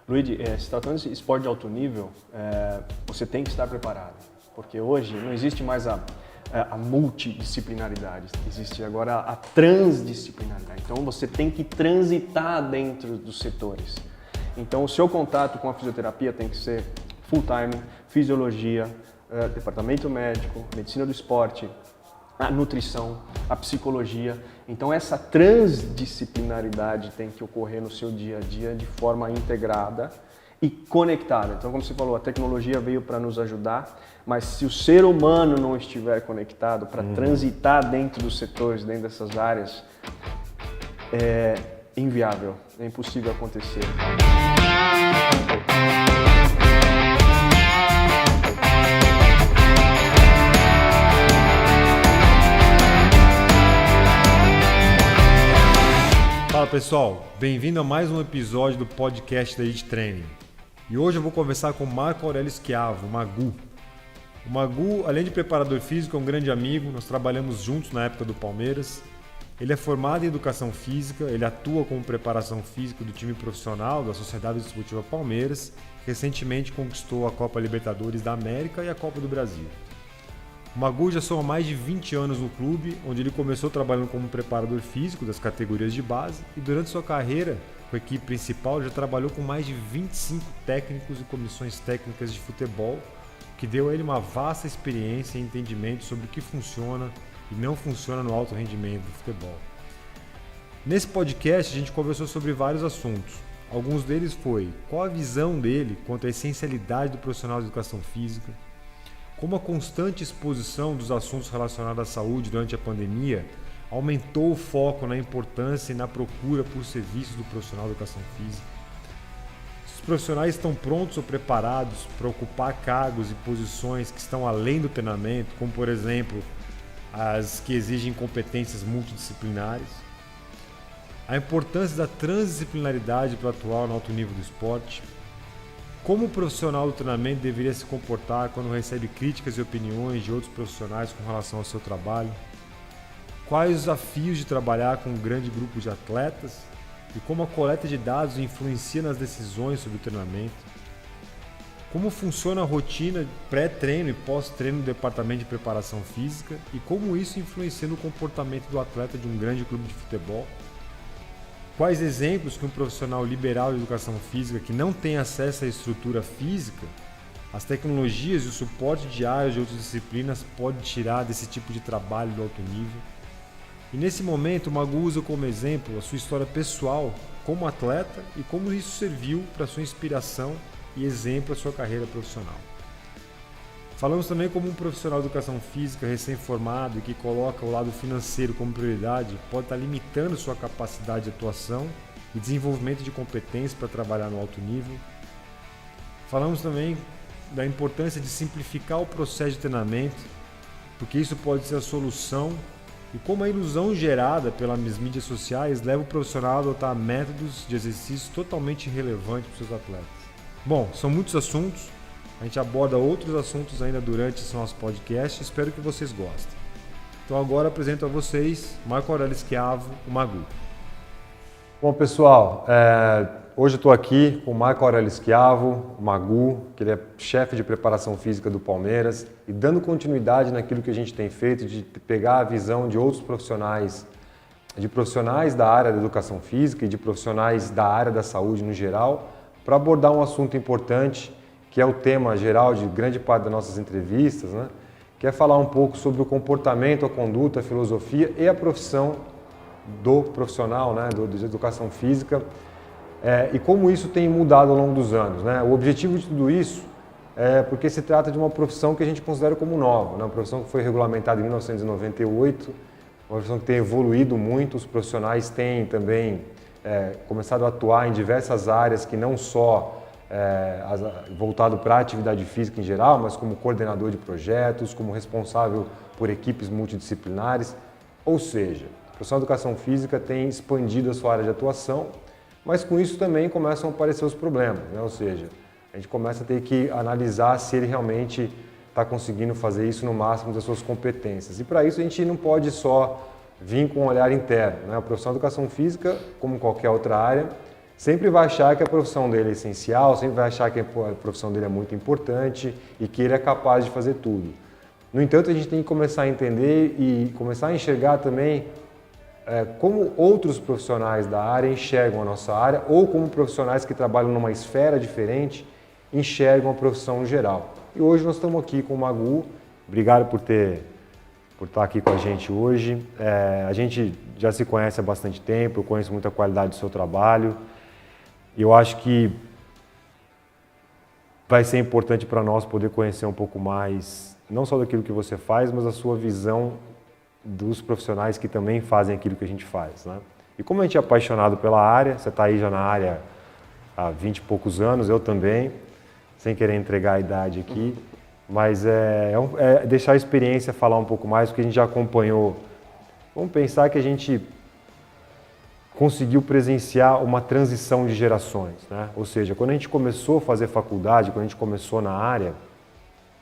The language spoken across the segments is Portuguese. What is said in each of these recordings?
Luigi, se tratando de esporte de alto nível, você tem que estar preparado, porque hoje não existe mais a multidisciplinaridade, existe agora a transdisciplinaridade. Então você tem que transitar dentro dos setores. Então o seu contato com a fisioterapia tem que ser full-time, fisiologia, departamento médico, medicina do esporte, a nutrição, a psicologia. Então essa transdisciplinaridade tem que ocorrer no seu dia a dia de forma integrada e conectada. Então, como você falou, a tecnologia veio para nos ajudar, mas se o ser humano não estiver conectado para transitar dentro dos setores, dentro dessas áreas, é inviável, é impossível acontecer. Fala pessoal, bem-vindo a mais um episódio do podcast da Elite Training. E hoje eu vou conversar com o Marco Aurélio Schiavo, o Magu. O Magu, além de preparador físico, é um grande amigo, nós trabalhamos juntos na época do Palmeiras. Ele é formado em Educação Física, ele atua como preparação física do time profissional da Sociedade Desportiva Palmeiras. Recentemente conquistou a Copa Libertadores da América e a Copa do Brasil. O Magu já soma mais de 20 anos no clube, onde ele começou trabalhando como preparador físico das categorias de base e durante sua carreira com a equipe principal já trabalhou com mais de 25 técnicos e comissões técnicas de futebol, o que deu a ele uma vasta experiência e entendimento sobre o que funciona e não funciona no alto rendimento do futebol. Nesse podcast a gente conversou sobre vários assuntos. Alguns deles foi qual a visão dele quanto à essencialidade do profissional de educação física, como a constante exposição dos assuntos relacionados à saúde durante a pandemia aumentou o foco na importância e na procura por serviços do profissional de educação física. Se os profissionais estão prontos ou preparados para ocupar cargos e posições que estão além do treinamento, como por exemplo as que exigem competências multidisciplinares. A importância da transdisciplinaridade para atuar no alto nível do esporte. Como o profissional do treinamento deveria se comportar quando recebe críticas e opiniões de outros profissionais com relação ao seu trabalho? Quais os desafios de trabalhar com um grande grupo de atletas? E como a coleta de dados influencia nas decisões sobre o treinamento? Como funciona a rotina pré-treino e pós-treino no departamento de preparação física? E como isso influencia no comportamento do atleta de um grande clube de futebol? Quais exemplos que um profissional liberal de educação física que não tem acesso à estrutura física, as tecnologias e o suporte diário de outras disciplinas pode tirar desse tipo de trabalho do alto nível? E nesse momento o Magu usa como exemplo a sua história pessoal como atleta e como isso serviu para sua inspiração e exemplo a sua carreira profissional. Falamos também como um profissional de educação física recém-formado e que coloca o lado financeiro como prioridade pode estar limitando sua capacidade de atuação e desenvolvimento de competências para trabalhar no alto nível. Falamos também da importância de simplificar o processo de treinamento, porque isso pode ser a solução, e como a ilusão gerada pelas mídias sociais leva o profissional a adotar métodos de exercício totalmente irrelevantes para os seus atletas. Bom, são muitos assuntos. A gente aborda outros assuntos ainda durante esse nosso podcast, espero que vocês gostem. Então agora apresento a vocês Marco Aurélio Schiavo, o Magu. Bom pessoal, hoje eu estou aqui com o Marco Aurélio Schiavo, o Magu, que ele é chefe de preparação física do Palmeiras, e dando continuidade naquilo que a gente tem feito, de pegar a visão de outros profissionais, de profissionais da área da educação física e de profissionais da área da saúde no geral, para abordar um assunto importante, que é o tema geral de grande parte das nossas entrevistas, né? Que é falar um pouco sobre o comportamento, a conduta, a filosofia e a profissão do profissional, né? De educação física, e como isso tem mudado ao longo dos anos, né? O objetivo de tudo isso é porque se trata de uma profissão que a gente considera como nova, né? Uma profissão que foi regulamentada em 1998, uma profissão que tem evoluído muito, os profissionais têm também começado a atuar em diversas áreas que não só voltado para a atividade física em geral, mas como coordenador de projetos, como responsável por equipes multidisciplinares. Ou seja, a profissão de educação física tem expandido a sua área de atuação, mas com isso também começam a aparecer os problemas, né? Ou seja, a gente começa a ter que analisar se ele realmente está conseguindo fazer isso no máximo das suas competências. E para isso a gente não pode só vir com um olhar interno, né? A profissão de educação física, como qualquer outra área, sempre vai achar que a profissão dele é essencial, sempre vai achar que a profissão dele é muito importante e que ele é capaz de fazer tudo. No entanto, a gente tem que começar a entender e começar a enxergar também como outros profissionais da área enxergam a nossa área ou como profissionais que trabalham numa esfera diferente enxergam a profissão no geral. E hoje nós estamos aqui com o Magu. Obrigado por estar aqui com a gente hoje. A gente já se conhece há bastante tempo, eu conheço muito a qualidade do seu trabalho e eu acho que vai ser importante para nós poder conhecer um pouco mais, não só daquilo que você faz, mas a sua visão dos profissionais que também fazem aquilo que a gente faz, né? E como a gente é apaixonado pela área, você está aí já na área há 20 e poucos anos, eu também, sem querer entregar a idade aqui, mas é deixar a experiência falar um pouco mais, porque a gente já acompanhou. Vamos pensar que a gente conseguiu presenciar uma transição de gerações, né? Ou seja, quando a gente começou a fazer faculdade, quando a gente começou na área,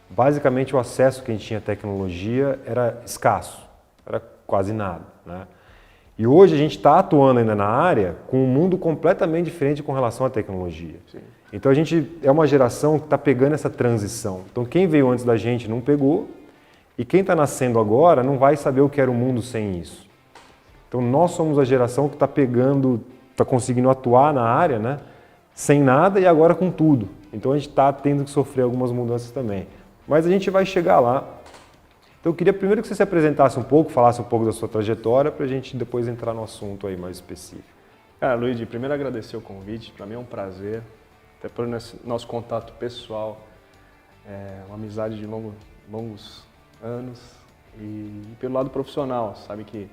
basicamente o acesso que a gente tinha à tecnologia era escasso, era quase nada, né? E hoje a gente está atuando ainda na área com um mundo completamente diferente com relação à tecnologia. Sim. Então a gente é uma geração que está pegando essa transição. Então quem veio antes da gente não pegou e quem está nascendo agora não vai saber o que era o mundo sem isso. Então nós somos a geração que está pegando, está conseguindo atuar na área, né, sem nada e agora com tudo. Então a gente está tendo que sofrer algumas mudanças também. Mas a gente vai chegar lá. Então eu queria primeiro que você se apresentasse um pouco, falasse um pouco da sua trajetória, para a gente depois entrar no assunto aí mais específico. Luigi, primeiro agradecer o convite, para mim é um prazer, até por nosso contato pessoal, uma amizade de longos anos e pelo lado profissional, sabe que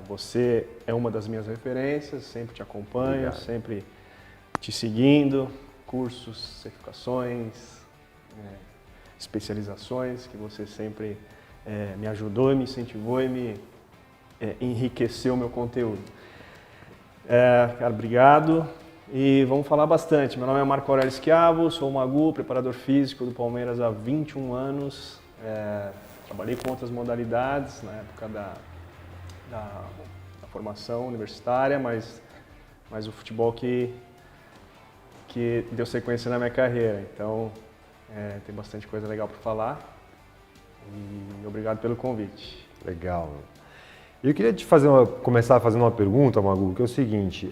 você é uma das minhas referências, sempre te acompanho, obrigado. Sempre te seguindo, cursos, certificações, especializações, que você sempre me ajudou e me incentivou e me enriqueceu o meu conteúdo. Cara, obrigado e vamos falar bastante. Meu nome é Marco Aurélio Schiavo, sou o Magu, preparador físico do Palmeiras há 21 anos. Trabalhei com outras modalidades na época da formação universitária, mas o futebol que deu sequência na minha carreira. Então, tem bastante coisa legal para falar e obrigado pelo convite. Legal. Eu queria começar fazendo uma pergunta, Magu, que é o seguinte,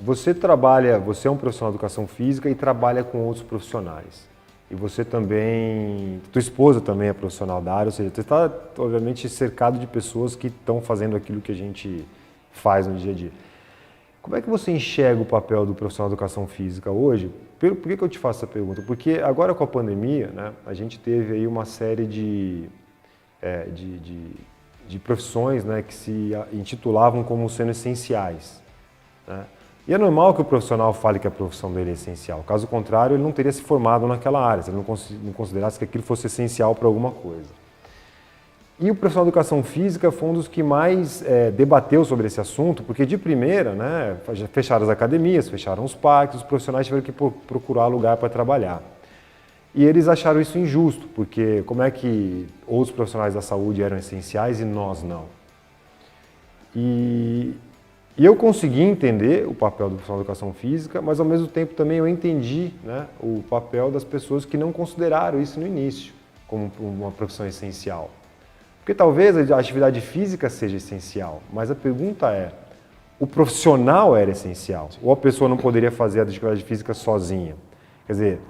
você é um profissional de educação física e trabalha com outros profissionais. E você também, tua esposa também é profissional da área, ou seja, você está, obviamente, cercado de pessoas que estão fazendo aquilo que a gente faz no dia a dia. Como é que você enxerga o papel do profissional de educação física hoje? Por que eu te faço essa pergunta? Porque agora com a pandemia, né, a gente teve aí uma série de profissões, né, que se intitulavam como sendo essenciais, né? E é normal que o profissional fale que a profissão dele é essencial. Caso contrário, ele não teria se formado naquela área, se ele não considerasse que aquilo fosse essencial para alguma coisa. E o profissional de educação física foi um dos que mais debateu sobre esse assunto, porque de primeira, né, fecharam as academias, fecharam os parques, os profissionais tiveram que procurar lugar para trabalhar. E eles acharam isso injusto, porque como é que outros profissionais da saúde eram essenciais e nós não? E eu consegui entender o papel do profissional de educação física, mas ao mesmo tempo também eu entendi, né, o papel das pessoas que não consideraram isso no início como uma profissão essencial. Porque talvez a atividade física seja essencial, mas a pergunta é, o profissional era essencial? Ou a pessoa não poderia fazer a atividade física sozinha? Quer dizer,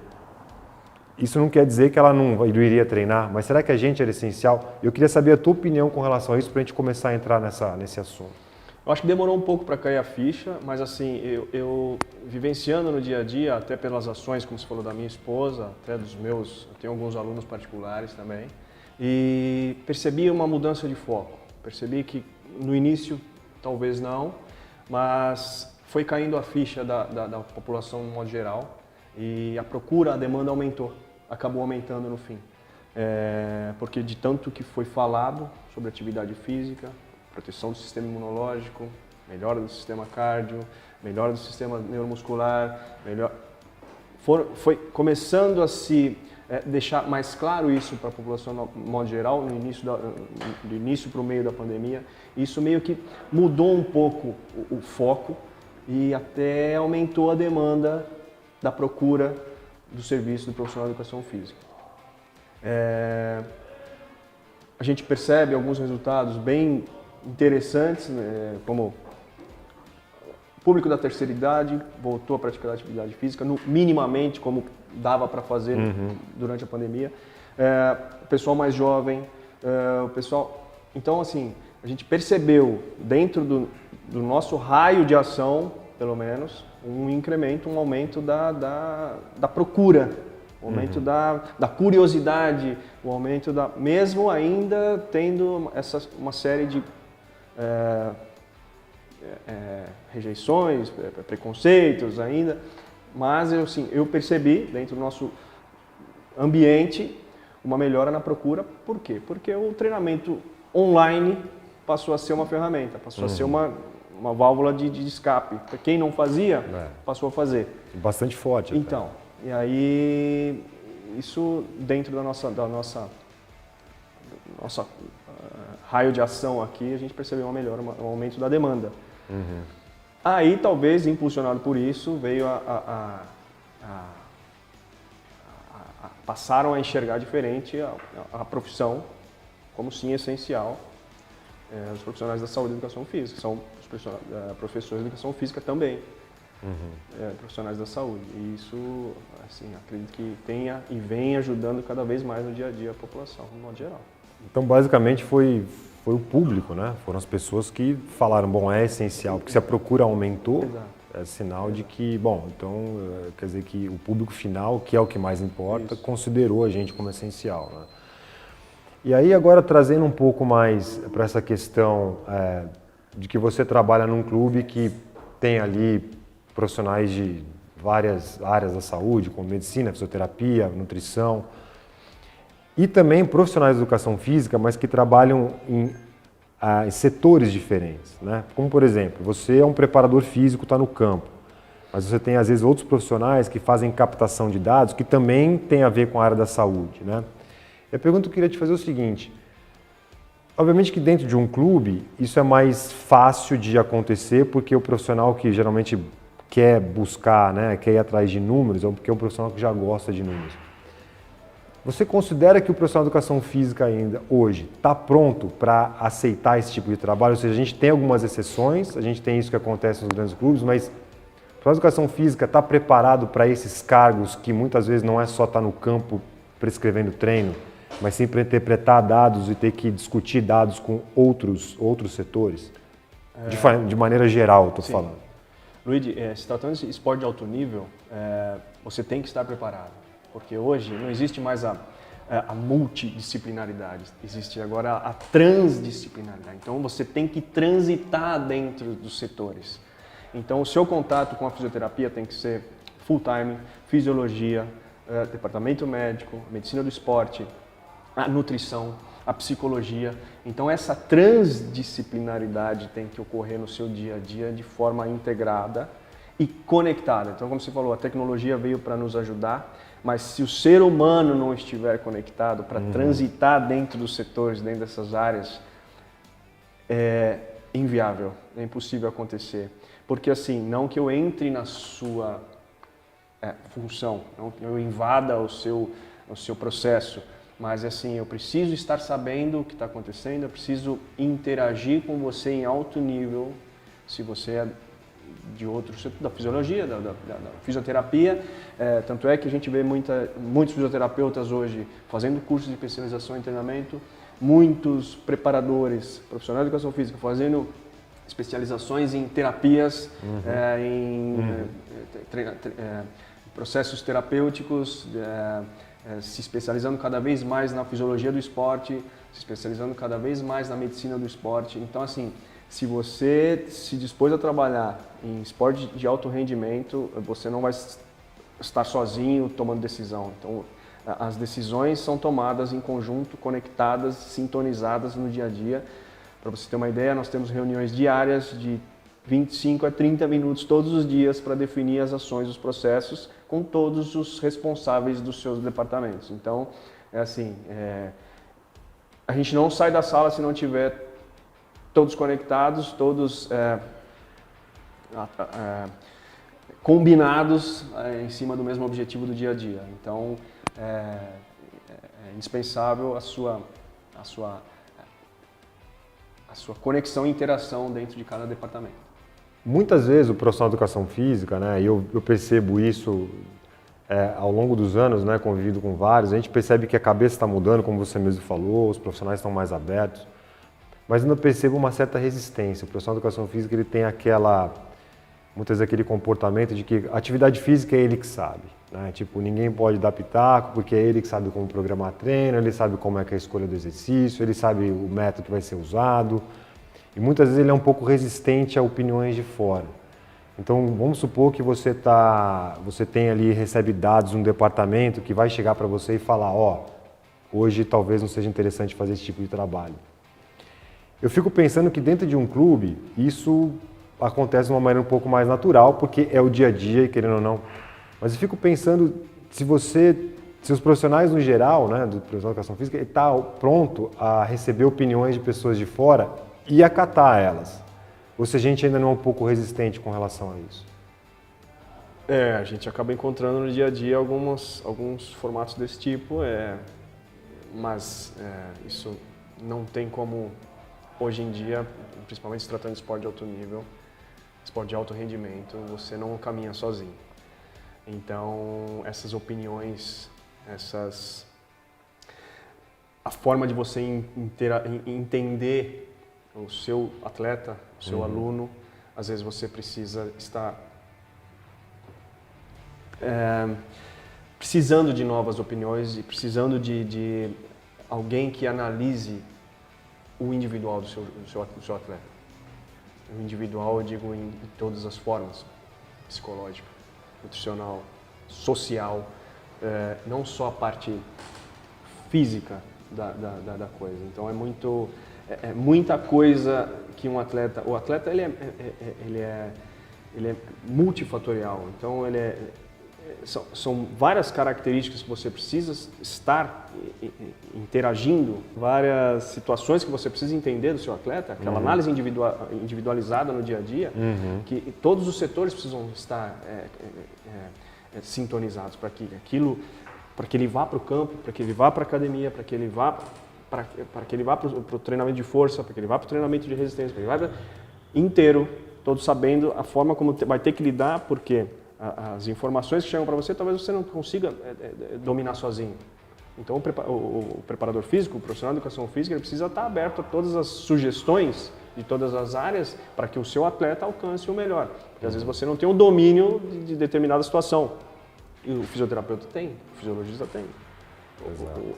isso não quer dizer que ela não iria treinar, mas será que a gente era essencial? Eu queria saber a tua opinião com relação a isso para a gente começar a entrar nesse assunto. Eu acho que demorou um pouco para cair a ficha, mas assim, eu vivenciando no dia a dia, até pelas ações, como você falou, da minha esposa, até dos meus, eu tenho alguns alunos particulares também, e percebi uma mudança de foco. Percebi que no início, talvez não, mas foi caindo a ficha da população no modo geral e a procura, a demanda aumentou, acabou aumentando no fim. Porque de tanto que foi falado sobre atividade física, proteção do sistema imunológico, melhora do sistema cardio, melhora do sistema neuromuscular, foi começando a se deixar mais claro isso para a população no modo geral, do início para o meio da pandemia. Isso meio que mudou um pouco o foco e até aumentou a demanda da procura do serviço do profissional de educação física. A gente percebe alguns resultados bem interessantes, né, como o público da terceira idade voltou a praticar atividade física, minimamente como dava para fazer durante a pandemia. O pessoal mais jovem, o pessoal... Então, assim, a gente percebeu dentro do nosso raio de ação, pelo menos, um incremento, um aumento da procura, o aumento da curiosidade, o aumento mesmo ainda tendo uma série de rejeições, preconceitos ainda, mas eu percebi dentro do nosso ambiente uma melhora na procura. Por quê? Porque o treinamento online passou a ser uma ferramenta, passou a ser uma válvula de escape. Quem não fazia, passou a fazer. Bastante forte. Até. Então, e aí isso dentro da nossa raio de ação aqui, a gente percebeu uma melhora, um aumento da demanda. Aí, talvez, impulsionado por isso, veio passaram a enxergar diferente a profissão como sim essencial. Os profissionais da saúde e educação física, são os professores de educação física também, profissionais da saúde. E isso, assim, acredito que tenha e vem ajudando cada vez mais no dia a dia a população, no modo geral. Então, basicamente, foi o público, né? Foram as pessoas que falaram, bom, é essencial, porque se a procura aumentou, é sinal de que, bom, então, quer dizer que o público final, que é o que mais importa, considerou a gente como essencial, né? E aí, agora, trazendo um pouco mais para essa questão de que você trabalha num clube que tem ali profissionais de várias áreas da saúde, como medicina, fisioterapia, nutrição, e também profissionais de educação física, mas que trabalham em setores diferentes, né? Como, por exemplo, você é um preparador físico, está no campo, mas você tem, às vezes, outros profissionais que fazem captação de dados que também tem a ver com a área da saúde, né? E a pergunta que eu queria te fazer é o seguinte: obviamente que dentro de um clube isso é mais fácil de acontecer, porque o profissional que geralmente quer buscar, né, quer ir atrás de números, ou porque é um profissional que já gosta de números. Você considera que o profissional de educação física ainda, hoje, está pronto para aceitar esse tipo de trabalho? Ou seja, a gente tem algumas exceções, a gente tem isso que acontece nos grandes clubes, mas o profissional de educação física está preparado para esses cargos que muitas vezes não é só estar no campo prescrevendo treino, mas sim para interpretar dados e ter que discutir dados com outros setores? De maneira geral, estou falando. Luigi, se tratando de esporte de alto nível, você tem que estar preparado. Porque hoje não existe mais a multidisciplinaridade, existe agora a transdisciplinaridade. Então você tem que transitar dentro dos setores. Então o seu contato com a fisioterapia tem que ser full time, fisiologia, departamento médico, medicina do esporte, a nutrição, a psicologia. Então essa transdisciplinaridade tem que ocorrer no seu dia a dia de forma integrada e conectada. Então, como você falou, a tecnologia veio para nos ajudar, mas se o ser humano não estiver conectado para transitar dentro dos setores, dentro dessas áreas, é inviável, é impossível acontecer. Porque assim, não que eu entre na sua função, não que eu invada o seu processo, mas assim, eu preciso estar sabendo o que está acontecendo, eu preciso interagir com você em alto nível, se você é de outro setor, da fisiologia, da fisioterapia. Tanto é que a gente vê muitos fisioterapeutas hoje fazendo cursos de especialização em treinamento, muitos preparadores, profissionais de educação física, fazendo especializações em terapias, processos terapêuticos, se especializando cada vez mais na fisiologia do esporte, se especializando cada vez mais na medicina do esporte. Então, assim, se você se dispôs a trabalhar em esporte de alto rendimento, você não vai estar sozinho tomando decisão. Então, as decisões são tomadas em conjunto, conectadas, sintonizadas no dia a dia. Para você ter uma ideia, nós temos reuniões diárias de 25 a 30 minutos todos os dias para definir as ações, os processos, com todos os responsáveis dos seus departamentos. Então, a gente não sai da sala se não tiver todos conectados, todos combinados em cima do mesmo objetivo do dia a dia. Então, é indispensável a sua conexão e interação dentro de cada departamento. Muitas vezes o profissional de educação física, né, e eu percebo isso ao longo dos anos, né, convivido com vários, a gente percebe que a cabeça está mudando, como você mesmo falou, os profissionais estão mais abertos, mas ainda percebo uma certa resistência. O profissional de educação física ele tem muitas vezes aquele comportamento de que a atividade física é ele que sabe, né? Tipo, ninguém pode dar pitaco porque é ele que sabe como programar treino, ele sabe como é que é a escolha do exercício, ele sabe o método que vai ser usado e muitas vezes ele é um pouco resistente a opiniões de fora. Então, vamos supor que você tem ali, recebe dados de um departamento que vai chegar para você e falar, hoje talvez não seja interessante fazer esse tipo de trabalho. Eu fico pensando que dentro de um clube, isso acontece de uma maneira um pouco mais natural, porque é o dia a dia e querendo ou não. Mas eu fico pensando se os profissionais no geral, né, do profissional de educação física, está pronto a receber opiniões de pessoas de fora e acatar elas. Ou se a gente ainda não é um pouco resistente com relação a isso? A gente acaba encontrando no dia a dia alguns formatos desse tipo, mas isso não tem como, hoje em dia, principalmente se tratando de esporte de alto nível, esporte de alto rendimento, você não caminha sozinho. Então, essas opiniões, a forma de você entender o seu atleta, o seu aluno, às vezes você precisa estar precisando de novas opiniões e precisando de alguém que analise o individual do seu atleta. O individual, eu digo, em todas as formas, psicológica, nutricional, social, não só a parte física da coisa. Então é muita coisa que o atleta ele é multifatorial, então são várias características que você precisa estar interagindo, várias situações que você precisa entender do seu atleta, aquela análise individualizada no dia a dia, que todos os setores precisam estar sintonizados para que ele vá para o campo, para que ele vá para a academia, para que ele vá para o treinamento de força, para que ele vá para o treinamento de resistência, para que ele vá inteiro, todos sabendo a forma como vai ter que lidar, porque as informações que chegam para você, talvez você não consiga dominar sozinho. Então, o preparador físico, o profissional de educação física, ele precisa estar aberto a todas as sugestões de todas as áreas para que o seu atleta alcance o melhor. Porque às vezes você não tem o domínio de determinada situação. E o fisioterapeuta tem, o fisiologista tem.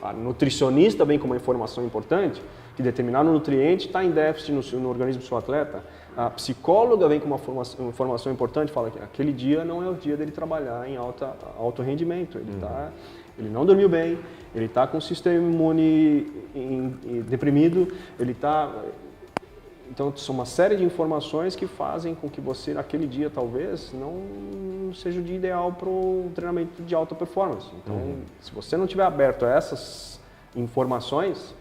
A nutricionista vem com uma informação importante, que determinado nutriente está em déficit no organismo do seu atleta. A psicóloga vem com uma informação importante, fala que aquele dia não é o dia dele trabalhar em alto rendimento. Ele não dormiu bem, ele está com o sistema imune deprimido, Então, são uma série de informações que fazem com que você, naquele dia, talvez, não seja o dia ideal para o treinamento de alta performance. Então, se você não estiver aberto a essas informações,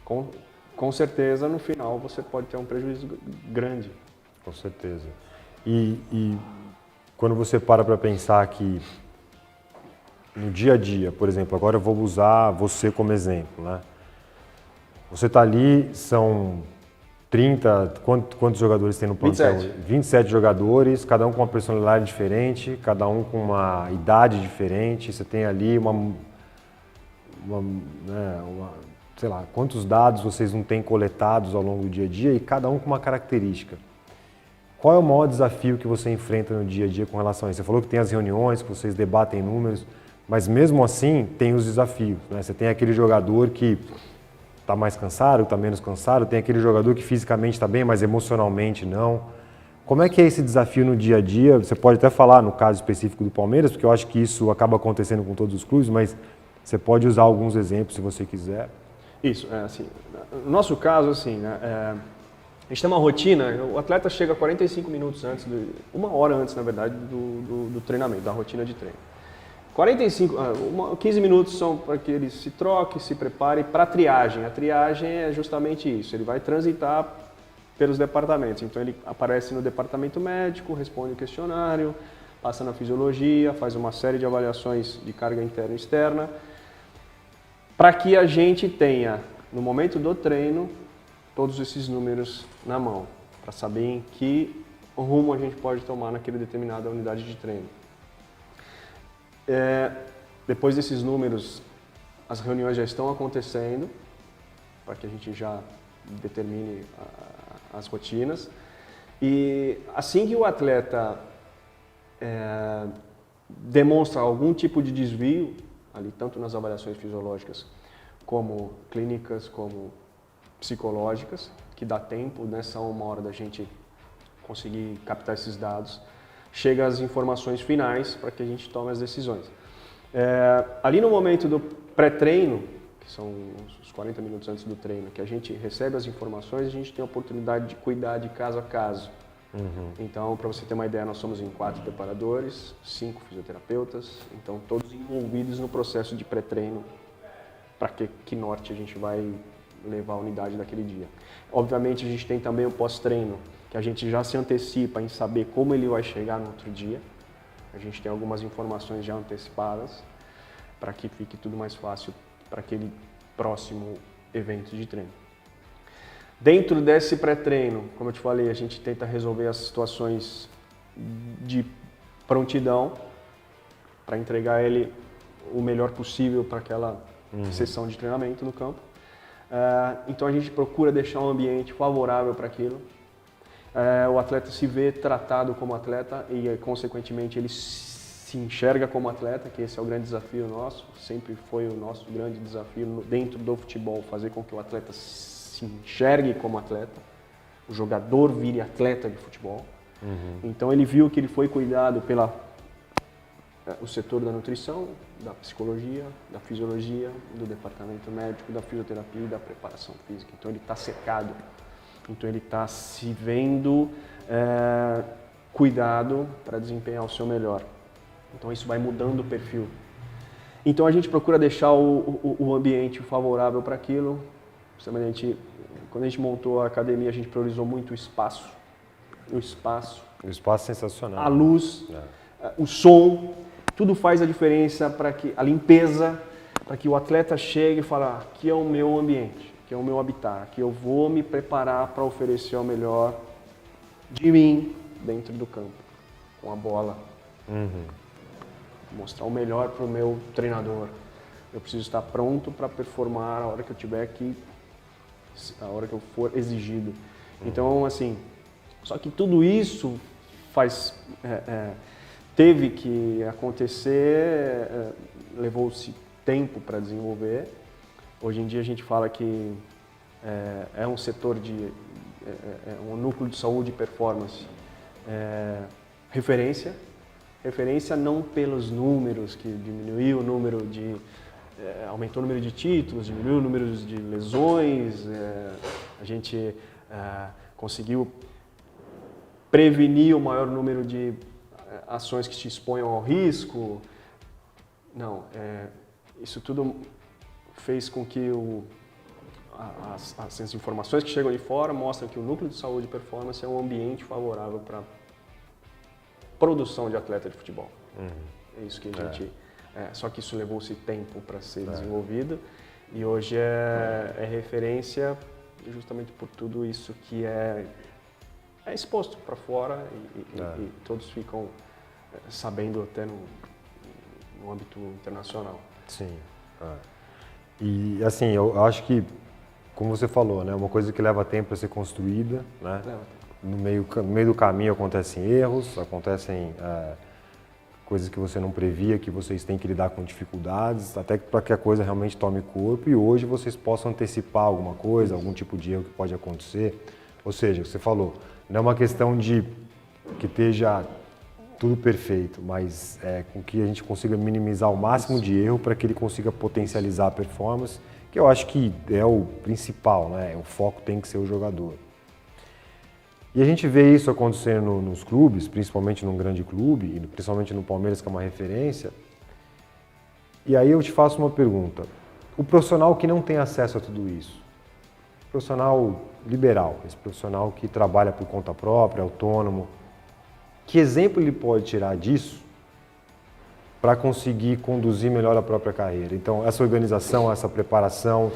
com certeza, no final, você pode ter um prejuízo grande. Com certeza. E quando você para pensar que no dia a dia, por exemplo, agora eu vou usar você como exemplo, né? Você está ali, são 30, quantos jogadores tem no plantel? 27 jogadores, cada um com uma personalidade diferente, cada um com uma idade diferente. Você tem ali sei lá, quantos dados vocês não têm coletados ao longo do dia a dia e cada um com uma característica. Qual é o maior desafio que você enfrenta no dia a dia com relação a isso? Você falou que tem as reuniões, que vocês debatem números, mas mesmo assim tem os desafios, né? Você tem aquele jogador que está mais cansado, está menos cansado, tem aquele jogador que fisicamente está bem, mas emocionalmente não. Como é que é esse desafio no dia a dia? Você pode até falar no caso específico do Palmeiras, porque eu acho que isso acaba acontecendo com todos os clubes, mas você pode usar alguns exemplos se você quiser. Isso, assim, no nosso caso, assim, né, a gente tem uma rotina, o atleta chega 45 minutos antes, uma hora antes, na verdade, do treinamento, da rotina de treino. 15 minutos são para que ele se troque, se prepare para a triagem. A triagem é justamente isso, ele vai transitar pelos departamentos. Então ele aparece no departamento médico, responde o questionário, passa na fisiologia, faz uma série de avaliações de carga interna e externa, para que a gente tenha, no momento do treino, todos esses números na mão, para saber em que rumo a gente pode tomar naquela determinada unidade de treino. Depois desses números, as reuniões já estão acontecendo, para que a gente já determine as rotinas. E assim que o atleta demonstra algum tipo de desvio, ali tanto nas avaliações fisiológicas, como clínicas, como psicológicas, que dá tempo nessa 1 hora da gente conseguir captar esses dados, chega às informações finais para que a gente tome as decisões. Ali no momento do pré-treino, que são os 40 minutos antes do treino, que a gente recebe as informações, a gente tem a oportunidade de cuidar de caso a caso. Então, para você ter uma ideia, nós somos em 4 preparadores, 5 fisioterapeutas, então todos envolvidos no processo de pré-treino, para que norte a gente vai levar a unidade daquele dia. Obviamente, a gente tem também o pós-treino, que a gente já se antecipa em saber como ele vai chegar no outro dia. A gente tem algumas informações já antecipadas, para que fique tudo mais fácil para aquele próximo evento de treino. Dentro desse pré-treino, como eu te falei, a gente tenta resolver as situações de prontidão para entregar ele o melhor possível para aquela sessão de treinamento no campo. Então a gente procura deixar um ambiente favorável para aquilo. O atleta se vê tratado como atleta e, consequentemente, ele se enxerga como atleta, que esse é o grande desafio nosso, sempre foi o nosso grande desafio dentro do futebol, fazer com que o atleta se enxergue como atleta, o jogador vire atleta de futebol. Então ele viu que ele foi cuidado pelo setor da nutrição, da psicologia, da fisiologia, do departamento médico, da fisioterapia e da preparação física. Então ele está cercado, então ele está se vendo cuidado para desempenhar o seu melhor. Então isso vai mudando o perfil. Então a gente procura deixar o ambiente favorável para aquilo. Quando a gente montou a academia, a gente priorizou muito o espaço. O espaço é sensacional. A luz, o som, tudo faz a diferença para que a limpeza, para que o atleta chegue e fale, aqui é o meu ambiente, aqui é o meu habitat, aqui eu vou me preparar para oferecer o melhor de mim dentro do campo, com a bola. Mostrar o melhor para o meu treinador. Eu preciso estar pronto para performar a hora que eu tiver aqui, a hora que eu for exigido. Então, assim, só que tudo isso teve que acontecer, levou-se tempo para desenvolver. Hoje em dia a gente fala que é um setor um núcleo de saúde e performance referência não pelos números, que diminuiu o número aumentou o número de títulos, diminuiu o número de lesões, a gente conseguiu prevenir o maior número de ações que te exponham ao risco. Não, isso tudo fez com que as informações que chegam de fora mostram que o núcleo de saúde e performance é um ambiente favorável para produção de atleta de futebol. É isso que a gente... só que isso levou-se tempo para ser desenvolvido e hoje é referência justamente por tudo isso que é exposto para fora e todos ficam sabendo até no âmbito internacional. Sim. E assim, eu acho que, como você falou, né, uma coisa que leva tempo para ser construída, né? Leva tempo. No meio do caminho acontecem erros, acontecem coisas que você não previa, que vocês têm que lidar com dificuldades, até para que a coisa realmente tome corpo e hoje vocês possam antecipar alguma coisa, algum tipo de erro que pode acontecer. Ou seja, você falou, não é uma questão de que esteja tudo perfeito, mas com que a gente consiga minimizar o máximo de erro para que ele consiga potencializar a performance, que eu acho que é o principal, né? O foco tem que ser o jogador. E a gente vê isso acontecendo nos clubes, principalmente num grande clube, e principalmente no Palmeiras, que é uma referência. E aí eu te faço uma pergunta. O profissional que não tem acesso a tudo isso, o profissional liberal, esse profissional que trabalha por conta própria, autônomo, que exemplo ele pode tirar disso para conseguir conduzir melhor a própria carreira? Então, essa organização, essa preparação,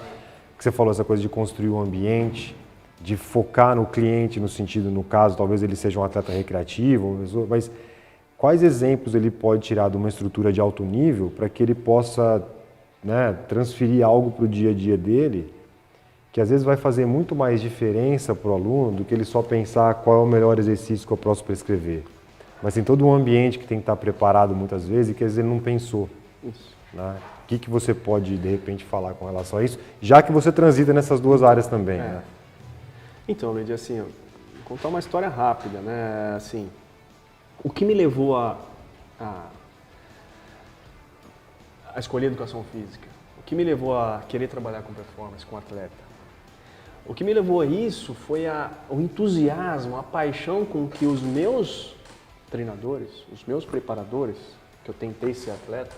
que você falou, essa coisa de construir um ambiente, de focar no cliente, no sentido, no caso, talvez ele seja um atleta recreativo, mas quais exemplos ele pode tirar de uma estrutura de alto nível para que ele possa, né, transferir algo para o dia a dia dele, que às vezes vai fazer muito mais diferença para o aluno do que ele só pensar qual é o melhor exercício que eu posso prescrever. Mas tem todo um ambiente que tem que estar preparado muitas vezes e que às vezes ele não pensou. Isso. Né? O que você pode, de repente, falar com relação a isso, já que você transita nessas duas áreas também? Né? Então, Luiz, assim, vou contar uma história rápida, né? Assim, o que me levou a escolher educação física? O que me levou a querer trabalhar com performance, com atleta? O que me levou a isso foi o entusiasmo, a paixão com que os meus treinadores, os meus preparadores, que eu tentei ser atleta,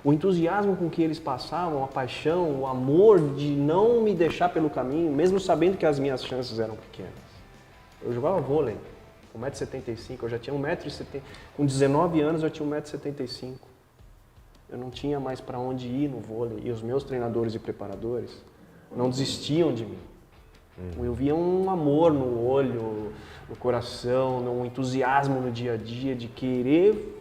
o entusiasmo com que eles passavam, a paixão, o amor de não me deixar pelo caminho, mesmo sabendo que as minhas chances eram pequenas. Eu jogava vôlei, 1,75 m, eu já tinha 1,70 m, com 19 anos eu tinha 1,75 m. Eu não tinha mais para onde ir no vôlei e os meus treinadores e preparadores não desistiam de mim. Eu via um amor no olho, no coração, um entusiasmo no dia a dia de querer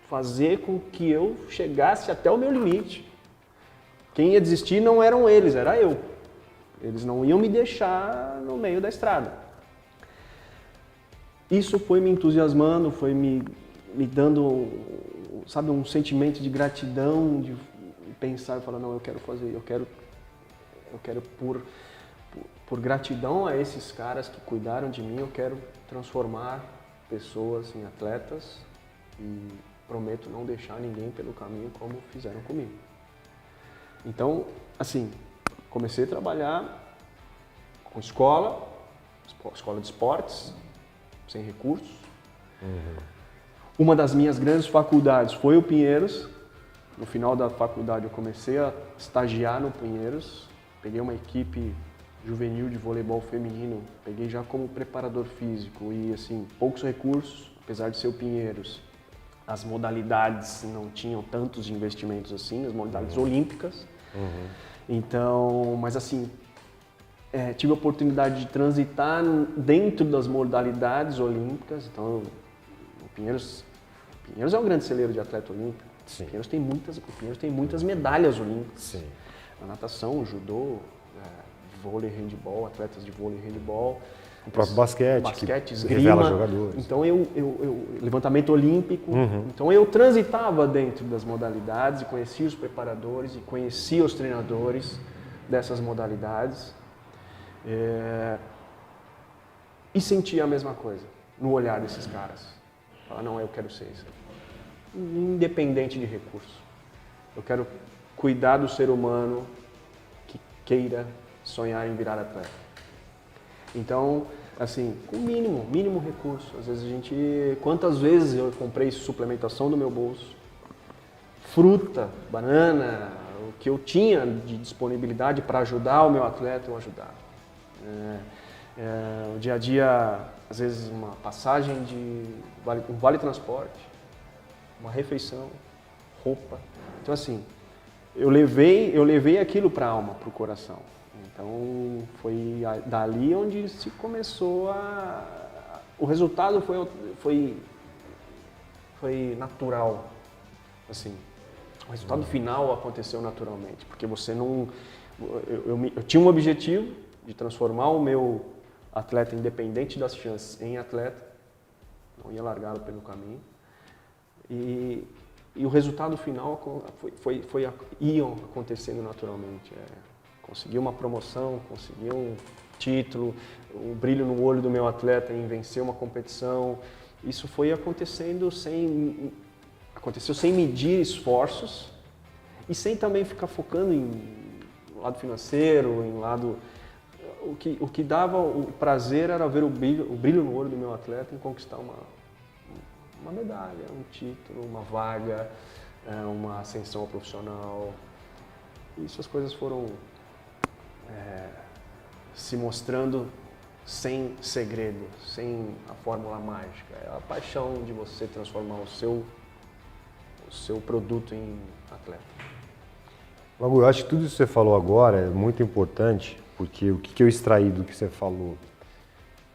fazer com que eu chegasse até o meu limite. Quem ia desistir não eram eles, era eu. Eles não iam me deixar no meio da estrada. Isso foi me entusiasmando, foi me dando, sabe, um sentimento de gratidão, de pensar e falar, não, eu quero fazer, eu quero por gratidão a esses caras que cuidaram de mim, eu quero transformar pessoas em atletas e prometo não deixar ninguém pelo caminho como fizeram comigo. Então, assim, comecei a trabalhar com escola de esportes, sem recursos. Uma das minhas grandes faculdades foi o Pinheiros. No final da faculdade eu comecei a estagiar no Pinheiros, peguei uma equipe juvenil de voleibol feminino, peguei já como preparador físico e assim, poucos recursos, apesar de ser o Pinheiros. As modalidades não tinham tantos investimentos assim, as modalidades olímpicas. Então, mas assim, tive a oportunidade de transitar dentro das modalidades olímpicas. Então, o Pinheiros é um grande celeiro de atleta olímpico. Sim. O Pinheiros tem muitas medalhas olímpicas. Sim. A natação, o judô, vôlei, handebol, atletas de vôlei e handebol. O próprio basquete, esgrima, revela jogadores. Então levantamento olímpico. Então eu transitava dentro das modalidades e conhecia os preparadores e conhecia os treinadores dessas modalidades. E sentia a mesma coisa no olhar desses caras. Falar, não, eu quero ser isso. Independente de recursos. Eu quero cuidar do ser humano que queira sonhar em virar atleta. Então, assim, com mínimo recurso. Às vezes quantas vezes eu comprei suplementação do meu bolso, fruta, banana, o que eu tinha de disponibilidade para ajudar o meu atleta, eu ajudava. O dia a dia, às vezes uma passagem um vale transporte, uma refeição, roupa. Então, assim, eu levei aquilo para a alma, para o coração. Então, foi dali onde se começou o resultado foi natural, assim. O resultado final aconteceu naturalmente, porque você não... Eu tinha um objetivo de transformar o meu atleta, independente das chances, em atleta. Não ia largá-lo pelo caminho. E o resultado final iam acontecendo naturalmente. Consegui uma promoção, consegui um título, um brilho no olho do meu atleta em vencer uma competição. Isso foi aconteceu sem medir esforços e sem também ficar focando em lado financeiro, em lado... O que dava o prazer era ver o brilho no olho do meu atleta em conquistar uma medalha, um título, uma vaga, uma ascensão profissional. Isso as coisas foram se mostrando sem segredo, sem a fórmula mágica. É a paixão de você transformar o seu produto em atleta. Magu, eu acho que tudo isso que você falou agora é muito importante, porque o que eu extraí do que você falou,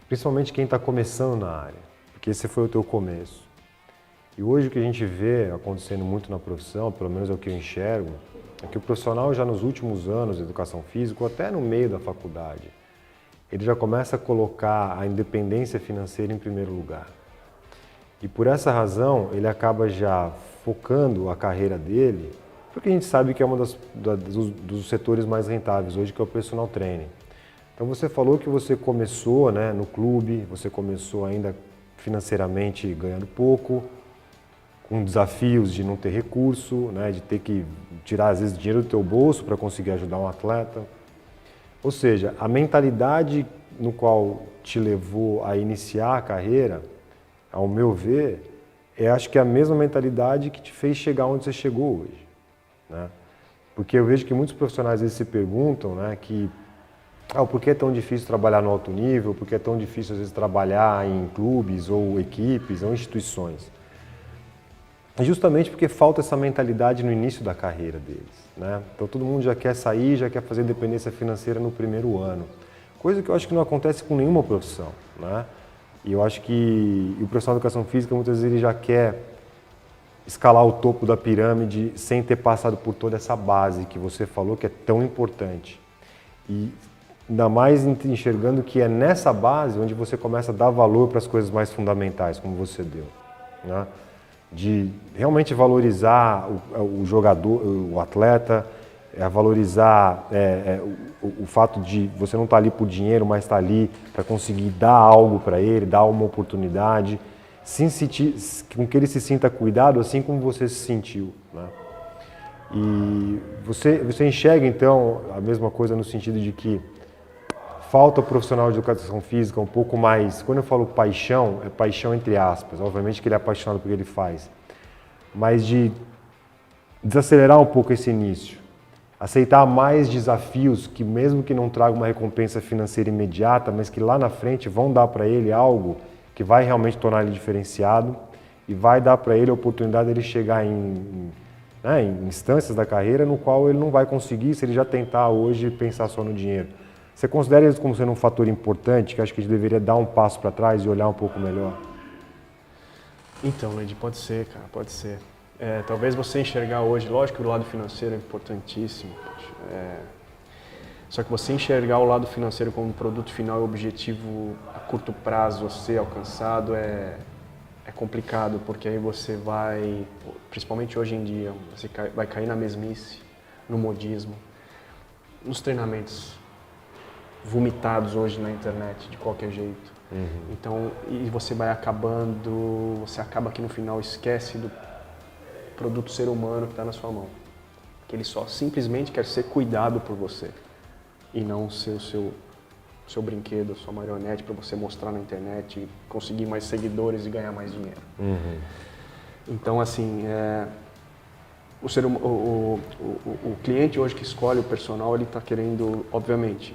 principalmente quem está começando na área, porque esse foi o teu começo. E hoje o que a gente vê acontecendo muito na profissão, pelo menos é o que eu enxergo, é que o profissional já nos últimos anos de educação física, ou até no meio da faculdade, ele já começa a colocar a independência financeira em primeiro lugar. E por essa razão, ele acaba já focando a carreira dele, porque a gente sabe que é um dos setores mais rentáveis hoje, que é o personal training. Então você falou que você começou, né, no clube, você começou ainda financeiramente ganhando pouco, com desafios de não ter recurso, né, de ter que tirar às vezes dinheiro do teu bolso para conseguir ajudar um atleta. Ou seja, a mentalidade no qual te levou a iniciar a carreira, ao meu ver, acho que é a mesma mentalidade que te fez chegar onde você chegou hoje, né? Porque eu vejo que muitos profissionais às vezes se perguntam, né, que por que é tão difícil trabalhar no alto nível, por que é tão difícil às vezes trabalhar em clubes ou equipes ou instituições. É justamente porque falta essa mentalidade no início da carreira deles, né? Então todo mundo já quer sair, já quer fazer independência financeira no primeiro ano, coisa que eu acho que não acontece com nenhuma profissão, né? E eu acho que o profissional de educação física muitas vezes ele já quer escalar o topo da pirâmide sem ter passado por toda essa base que você falou que é tão importante. E ainda mais enxergando que é nessa base onde você começa a dar valor para as coisas mais fundamentais, como você deu, né? De realmente valorizar o jogador, o atleta, valorizar o fato de você não estar ali por dinheiro, mas estar ali para conseguir dar algo para ele, dar uma oportunidade, com que ele se sinta cuidado, assim como você se sentiu, né? E você enxerga então a mesma coisa no sentido de que falta o profissional de educação física um pouco mais, quando eu falo paixão, é paixão entre aspas, obviamente que ele é apaixonado pelo que ele faz, mas de desacelerar um pouco esse início, aceitar mais desafios que mesmo que não tragam uma recompensa financeira imediata, mas que lá na frente vão dar para ele algo que vai realmente tornar ele diferenciado e vai dar para ele a oportunidade de ele chegar em instâncias da carreira no qual ele não vai conseguir se ele já tentar hoje pensar só no dinheiro. Você considera isso como sendo um fator importante, que acho que a gente deveria dar um passo para trás e olhar um pouco melhor? Então, Leide, pode ser, cara, pode ser. Talvez você enxergar hoje, lógico que o lado financeiro é importantíssimo, só que você enxergar o lado financeiro como um produto final e objetivo a curto prazo a ser alcançado é complicado, porque aí você vai, principalmente hoje em dia, você vai cair na mesmice, no modismo, nos treinamentos vomitados hoje na internet de qualquer jeito. Uhum. Então, e você acaba que no final esquece do produto ser humano que está na sua mão, que ele só simplesmente quer ser cuidado por você e não ser o seu brinquedo, a sua marionete para você mostrar na internet e conseguir mais seguidores e ganhar mais dinheiro. Uhum. Então, assim, o cliente hoje que escolhe o personal, ele está querendo, obviamente,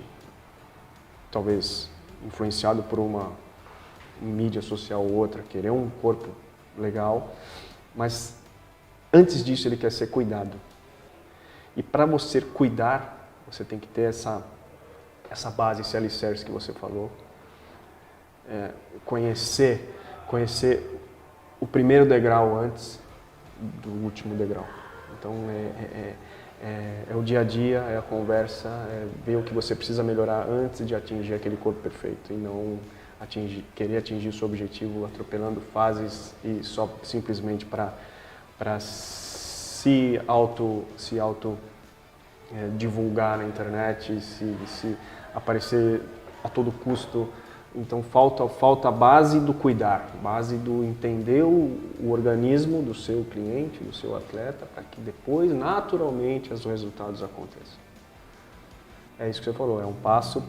talvez influenciado por uma mídia social ou outra, querer um corpo legal, mas antes disso ele quer ser cuidado. E para você cuidar, você tem que ter essa base, esse alicerce que você falou, conhecer o primeiro degrau antes do último degrau. Então é o dia a dia, é a conversa, é ver o que você precisa melhorar antes de atingir aquele corpo perfeito e não querer atingir o seu objetivo atropelando fases e só simplesmente para se auto divulgar na internet, se aparecer a todo custo. Então falta a base do cuidar, base do entender o organismo do seu cliente, do seu atleta, para que depois, naturalmente, os resultados aconteçam. É isso que você falou, é um passo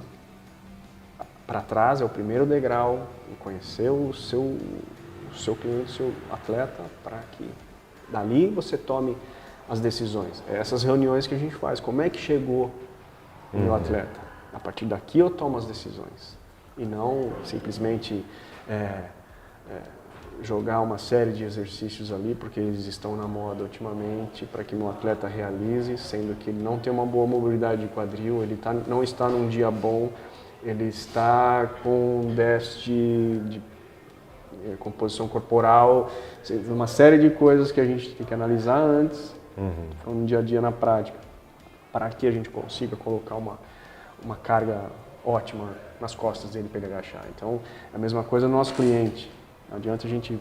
para trás, é o primeiro degrau, em conhecer o seu cliente, o seu atleta, para que dali você tome as decisões. É essas reuniões que a gente faz, como é que chegou o meu atleta? A partir daqui eu tomo as decisões. e não simplesmente jogar uma série de exercícios ali porque eles estão na moda ultimamente para que meu atleta realize, sendo que ele não tem uma boa mobilidade de quadril, ele não está num dia bom, ele está com déficit de composição corporal, uma série de coisas que a gente tem que analisar antes, no dia a dia na prática, para que a gente consiga colocar uma carga ótima nas costas dele para ele agachar. Então, é a mesma coisa no nosso cliente. Não adianta a gente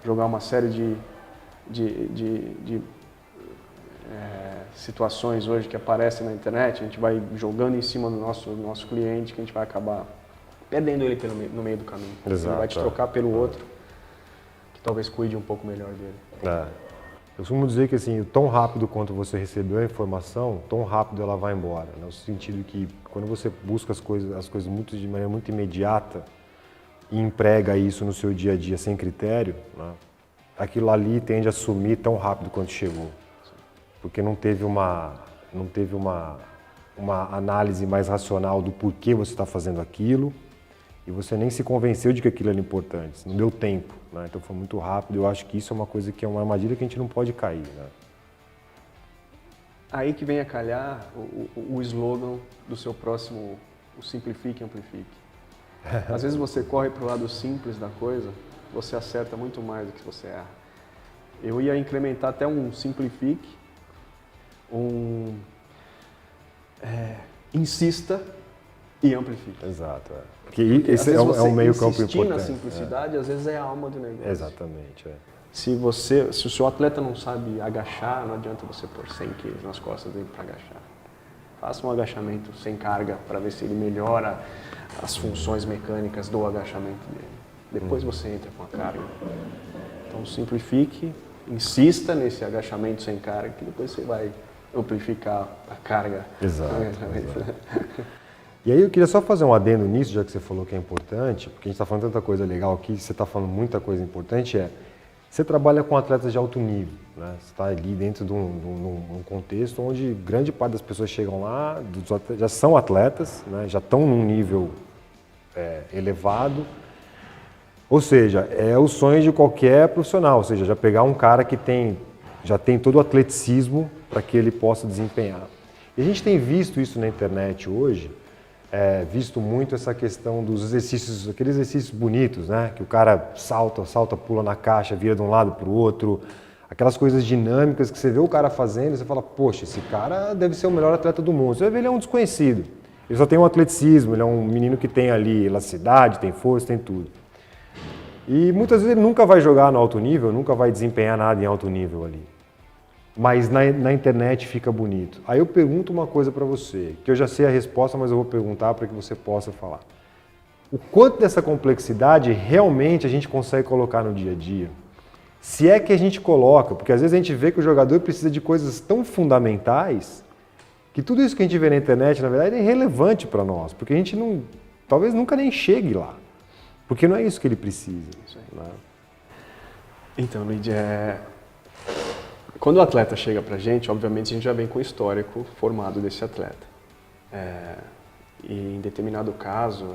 jogar uma série de situações hoje que aparecem na internet, a gente vai jogando em cima do nosso cliente, que a gente vai acabar perdendo ele no meio do caminho. Exato, ele vai te trocar pelo outro, que talvez cuide um pouco melhor dele. Eu costumo dizer que assim, tão rápido quanto você recebeu a informação, tão rápido ela vai embora. No sentido que quando você busca as coisas de maneira muito imediata, e emprega isso no seu dia a dia sem critério, né, aquilo ali tende a sumir tão rápido quanto chegou. Porque não teve uma análise mais racional do porquê você está fazendo aquilo e você nem se convenceu de que aquilo era importante, não deu tempo, né? Então foi muito rápido. Eu acho que isso é uma coisa que é uma armadilha que a gente não pode cair, né? Aí que vem a calhar o slogan do seu próximo, o Simplifique e Amplifique. Às vezes você corre para o lado simples da coisa, você acerta muito mais do que você erra. Eu ia incrementar até um simplifique, insista e amplifique. Exato. Porque esse é um meio campo importante. Insistir na simplicidade, às vezes é a alma do negócio. Exatamente. Se o seu atleta não sabe agachar, não adianta você pôr 100 quilos nas costas dele para agachar. Faça um agachamento sem carga para ver se ele melhora as funções mecânicas do agachamento dele. Depois você entra com a carga. Então simplifique, insista nesse agachamento sem carga, que depois você vai amplificar a carga. Exato. E aí eu queria só fazer um adendo nisso, já que você falou que é importante, porque a gente está falando tanta coisa legal aqui, você está falando muita coisa importante, você trabalha com atletas de alto nível, né? Você está ali dentro de um contexto onde grande parte das pessoas chegam lá, já são atletas, né? Já estão num nível elevado, ou seja, é o sonho de qualquer profissional, ou seja, já pegar um cara que já tem todo o atleticismo para que ele possa desempenhar. E a gente tem visto isso na internet hoje, visto muito essa questão dos exercícios, aqueles exercícios bonitos, né? Que o cara salta, pula na caixa, vira de um lado para o outro, aquelas coisas dinâmicas que você vê o cara fazendo e você fala, poxa, esse cara deve ser o melhor atleta do mundo. Você vai ver, ele é um desconhecido, ele só tem um atleticismo, ele é um menino que tem ali elasticidade, tem força, tem tudo. E muitas vezes ele nunca vai jogar no alto nível, nunca vai desempenhar nada em alto nível ali. Mas na internet fica bonito. Aí eu pergunto uma coisa para você, que eu já sei a resposta, mas eu vou perguntar para que você possa falar. O quanto dessa complexidade realmente a gente consegue colocar no dia a dia? Se é que a gente coloca, porque às vezes a gente vê que o jogador precisa de coisas tão fundamentais que tudo isso que a gente vê na internet, na verdade, é irrelevante para nós, porque a gente talvez nunca nem chegue lá, porque não é isso que ele precisa. Isso aí. Né? Então, Luigi, quando o atleta chega pra gente, obviamente a gente já vem com o histórico formado desse atleta. E em determinado caso,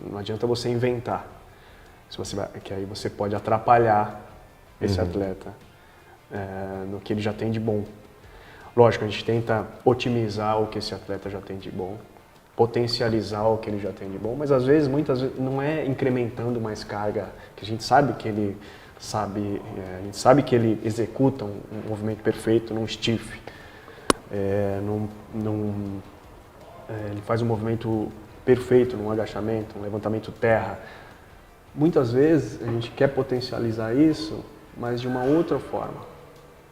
não adianta você inventar, que aí você pode atrapalhar esse atleta no que ele já tem de bom. Lógico, a gente tenta otimizar o que esse atleta já tem de bom, potencializar o que ele já tem de bom, mas às vezes, muitas vezes, não é incrementando mais carga, que a gente sabe que ele a gente sabe que ele executa um movimento perfeito num stiff, ele faz um movimento perfeito num agachamento, um levantamento terra. Muitas vezes a gente quer potencializar isso, mas de uma outra forma,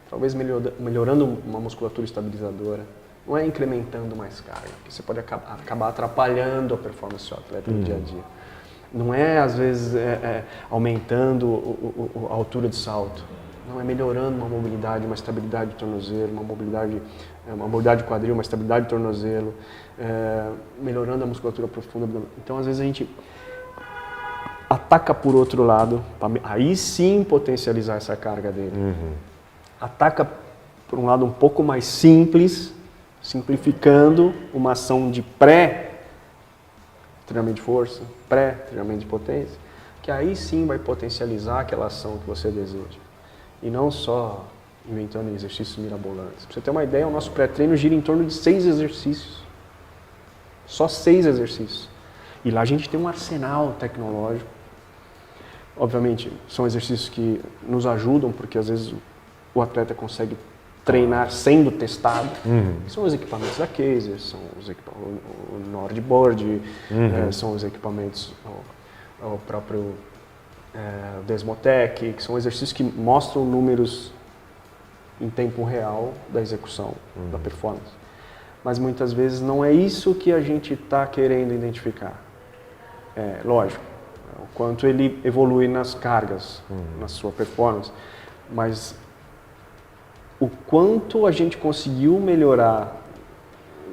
talvez melhorando uma musculatura estabilizadora, não é incrementando mais carga, porque você pode acabar atrapalhando a performance do seu atleta no dia a dia. Não é, às vezes, aumentando a altura de salto. Não, é melhorando uma mobilidade, uma estabilidade de tornozelo, uma mobilidade de quadril, uma estabilidade de tornozelo, melhorando a musculatura profunda. Então, às vezes, a gente ataca por outro lado, para aí sim potencializar essa carga dele. Ataca por um lado um pouco mais simples, simplificando uma ação de treinamento de força, pré-treinamento de potência, que aí sim vai potencializar aquela ação que você deseja. E não só inventando exercícios mirabolantes. Pra você ter uma ideia, o nosso pré-treino gira em torno de 6 exercícios. Só 6 exercícios. E lá a gente tem um arsenal tecnológico. Obviamente, são exercícios que nos ajudam, porque às vezes o atleta consegue treinar sendo testado. São os equipamentos da Kaiser, são o Nordboard, são os equipamentos, o próprio Desmotec, que são exercícios que mostram números em tempo real da execução, da performance. Mas muitas vezes não é isso que a gente está querendo identificar. Lógico, o quanto ele evolui nas cargas, na sua performance, mas o quanto a gente conseguiu melhorar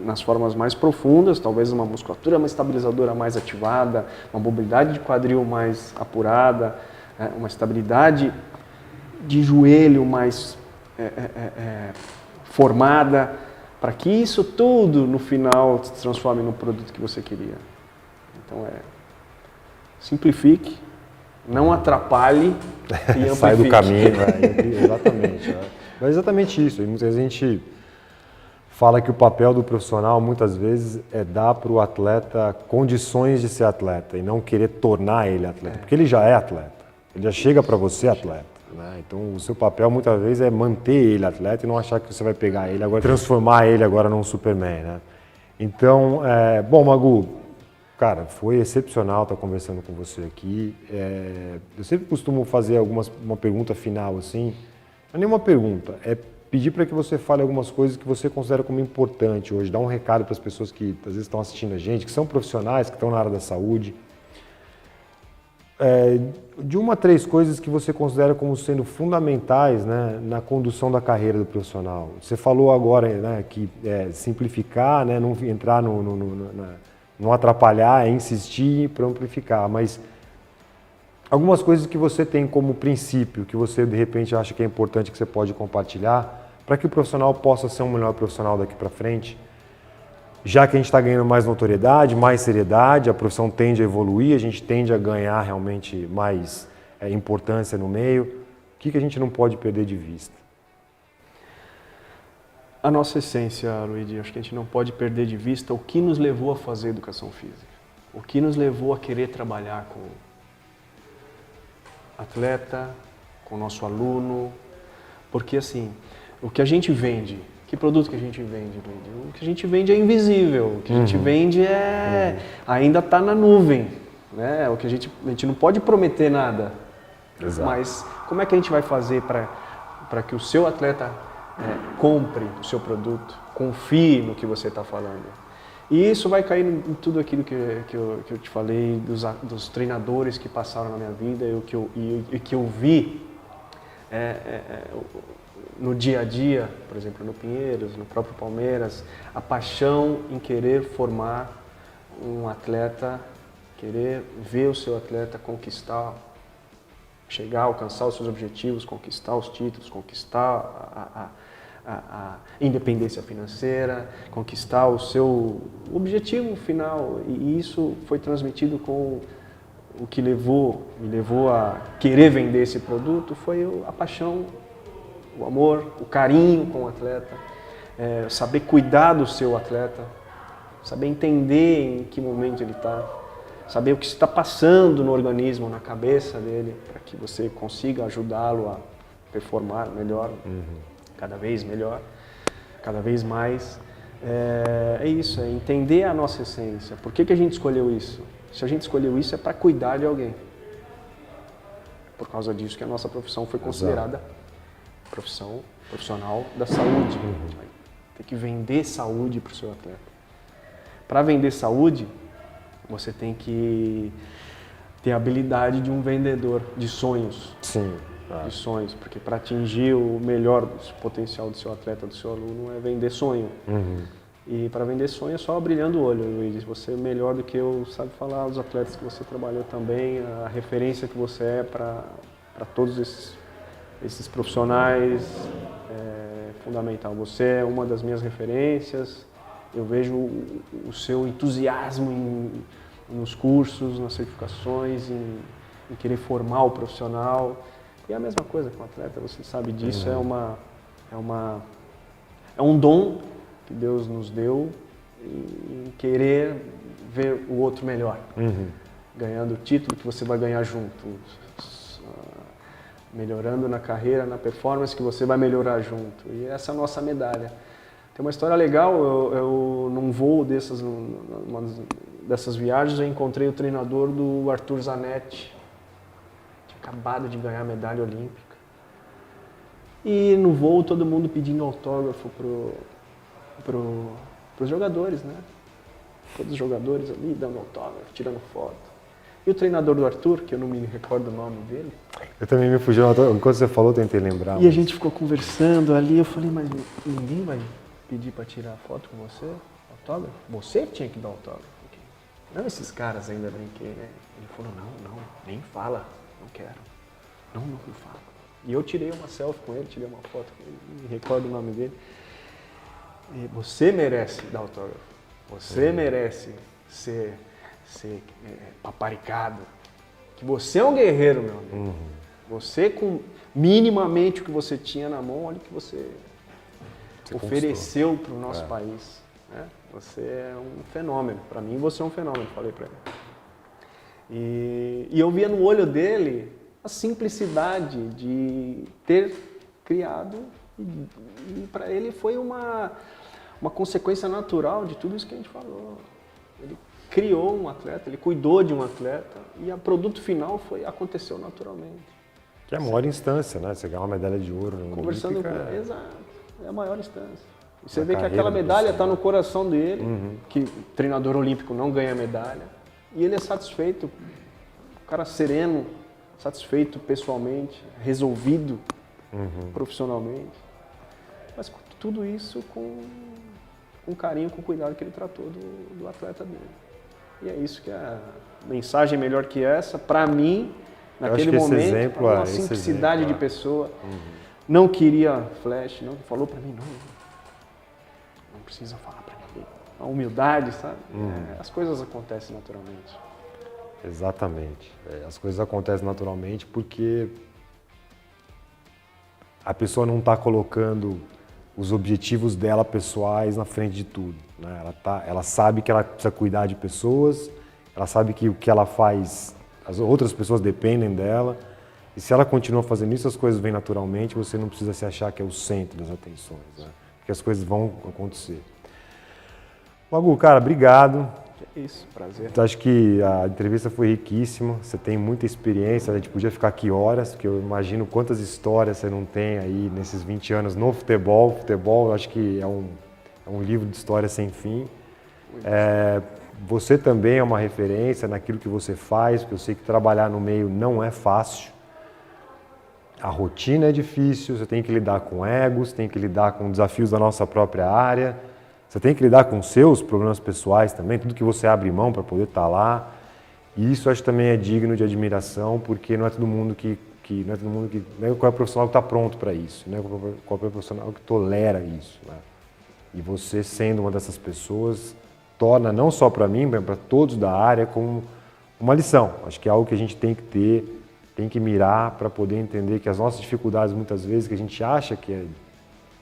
nas formas mais profundas, talvez uma musculatura mais estabilizadora mais ativada, uma mobilidade de quadril mais apurada, uma estabilidade de joelho mais formada, para que isso tudo no final se transforme no produto que você queria. Então simplifique, não atrapalhe e amplifique. Sai do caminho, exatamente. Mas é exatamente isso. E muita gente fala que o papel do profissional muitas vezes é dar para o atleta condições de ser atleta e não querer tornar ele atleta, porque ele já é atleta, ele já chega para você atleta. Né? Então o seu papel muitas vezes é manter ele atleta e não achar que você vai pegar ele agora, transformar ele agora num Superman. Né? Então, bom, Magu, cara, foi excepcional estar conversando com você aqui. Eu sempre costumo fazer uma pergunta final assim. Não é nenhuma pergunta, é pedir para que você fale algumas coisas que você considera como importante hoje, dar um recado para as pessoas que às vezes estão assistindo a gente, que são profissionais, que estão na área da saúde. De 1 a 3 coisas que você considera como sendo fundamentais, né, na condução da carreira do profissional. Você falou agora, né, que simplificar, né, não entrar não atrapalhar, insistir para amplificar, mas algumas coisas que você tem como princípio, que você de repente acha que é importante, que você pode compartilhar, para que o profissional possa ser um melhor profissional daqui para frente, já que a gente está ganhando mais notoriedade, mais seriedade, a profissão tende a evoluir, a gente tende a ganhar realmente mais importância no meio, o que a gente não pode perder de vista? A nossa essência, Luigi, acho que a gente não pode perder de vista o que nos levou a fazer educação física, o que nos levou a querer trabalhar com atleta, com o nosso aluno, porque assim, o que a gente vende, que produto que a gente vende? O que a gente vende é invisível, o que a gente vende ainda está na nuvem, né? O que a gente não pode prometer nada. Exato. Mas como é que a gente vai fazer para que o seu atleta compre o seu produto, confie no que você está falando? E isso vai cair em tudo aquilo que eu te falei, dos treinadores que passaram na minha vida e que eu vi no dia a dia, por exemplo, no Pinheiros, no próprio Palmeiras, a paixão em querer formar um atleta, querer ver o seu atleta conquistar, chegar, alcançar os seus objetivos, conquistar os títulos, conquistar a independência financeira, conquistar o seu objetivo final. E isso foi transmitido com o que me levou a querer vender esse produto, foi a paixão, o amor, o carinho com o atleta, saber cuidar do seu atleta, saber entender em que momento ele está, saber o que está passando no organismo, na cabeça dele, para que você consiga ajudá-lo a performar melhor. Cada vez melhor, cada vez mais. É isso, é entender a nossa essência. Por que a gente escolheu isso? Se a gente escolheu isso é para cuidar de alguém. Por causa disso que a nossa profissão foi considerada profissional da saúde. A gente vai ter que vender saúde para o seu atleta. Para vender saúde, você tem que ter a habilidade de um vendedor de sonhos. Sim. De sonhos, porque para atingir o melhor potencial do seu atleta, do seu aluno, é vender sonho. E para vender sonho é só brilhando o olho, Luiz. Você é melhor do que eu, sabe falar dos atletas que você trabalhou também, a referência que você é para todos esses profissionais, é fundamental. Você é uma das minhas referências, eu vejo o seu entusiasmo nos cursos, nas certificações, em querer formar o profissional. E é a mesma coisa com o atleta, você sabe disso, é um dom que Deus nos deu em querer ver o outro melhor, ganhando o título que você vai ganhar junto, melhorando na carreira, na performance que você vai melhorar junto. E essa é a nossa medalha. Tem uma história legal, eu num voo dessas viagens, eu encontrei o treinador do Arthur Zanetti, tinha acabado de ganhar a medalha olímpica. E no voo todo mundo pedindo autógrafo pros jogadores, né? Todos os jogadores ali dando autógrafo, tirando foto. E o treinador do Arthur, que eu não me recordo o nome dele. Eu também me fugiu, enquanto você falou, eu tentei lembrar. E a gente ficou conversando ali, eu falei, mas ninguém vai pedir para tirar foto com você? Autógrafo? Você que tinha que dar autógrafo. Não, esses caras ainda brinquei, né? Ele falou, não, nem fala, não quero. Não fala. E eu tirei uma selfie com ele, tirei uma foto com ele, não me recordo o nome dele. E você merece dar autógrafo. Você merece ser paparicado. Que você é um guerreiro, meu amigo. Você, com minimamente o que você tinha na mão, olha o que você ofereceu para o nosso país. Né? Você é um fenômeno. Para mim, você é um fenômeno, falei para ele. E eu via no olho dele a simplicidade de ter criado, e para ele foi uma consequência natural de tudo isso que a gente falou. Ele criou um atleta, ele cuidou de um atleta, e o produto final aconteceu naturalmente. Que é a maior instância, né? Você ganhar uma medalha de ouro. Conversando com ele, exato, é a maior instância. E você vê que aquela medalha está no coração dele, que treinador olímpico não ganha medalha, e ele é satisfeito, um cara sereno, satisfeito pessoalmente, resolvido profissionalmente, mas tudo isso com carinho, com cuidado que ele tratou do atleta dele. E é isso que é a mensagem melhor que essa, para mim, naquele momento, uma simplicidade de pessoa, não queria flash, não falou para mim, não precisa falar para ninguém. A humildade, sabe? As coisas acontecem naturalmente. Exatamente. As coisas acontecem naturalmente porque a pessoa não está colocando os objetivos dela pessoais na frente de tudo. Né? Ela sabe que ela precisa cuidar de pessoas, ela sabe que o que ela faz, as outras pessoas dependem dela, e se ela continua fazendo isso, as coisas vêm naturalmente, você não precisa se achar que é o centro das atenções, né? Porque as coisas vão acontecer. Magu, cara, obrigado. É isso, prazer. Acho que a entrevista foi riquíssima, você tem muita experiência, a gente podia ficar aqui horas, porque eu imagino quantas histórias você não tem aí nesses 20 anos no futebol. Futebol, acho que é um livro de histórias sem fim. Você também é uma referência naquilo que você faz, porque eu sei que trabalhar no meio não é fácil. A rotina é difícil, você tem que lidar com egos, tem que lidar com desafios da nossa própria área. Você tem que lidar com seus problemas pessoais também, tudo que você abre mão para poder estar lá. E isso acho que também é digno de admiração, porque não é todo mundo não é qualquer profissional que está pronto para isso, não é qualquer profissional que tolera isso. Né? E você sendo uma dessas pessoas torna não só para mim, mas para todos da área como uma lição. Acho que é algo que a gente tem que ter, tem que mirar para poder entender que as nossas dificuldades muitas vezes que a gente acha que é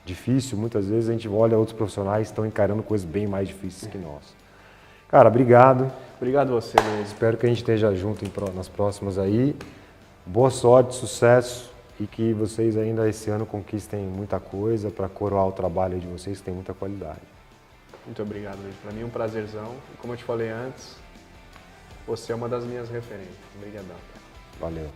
difícil, muitas vezes a gente olha outros profissionais que estão encarando coisas bem mais difíceis que nós. Cara, obrigado. Obrigado a você, Luiz. Espero que a gente esteja junto nas próximas aí. Boa sorte, sucesso e que vocês ainda esse ano conquistem muita coisa para coroar o trabalho de vocês, que tem muita qualidade. Muito obrigado, Luiz. Para mim é um prazerzão. E como eu te falei antes, você é uma das minhas referências. Obrigadão. Valeu.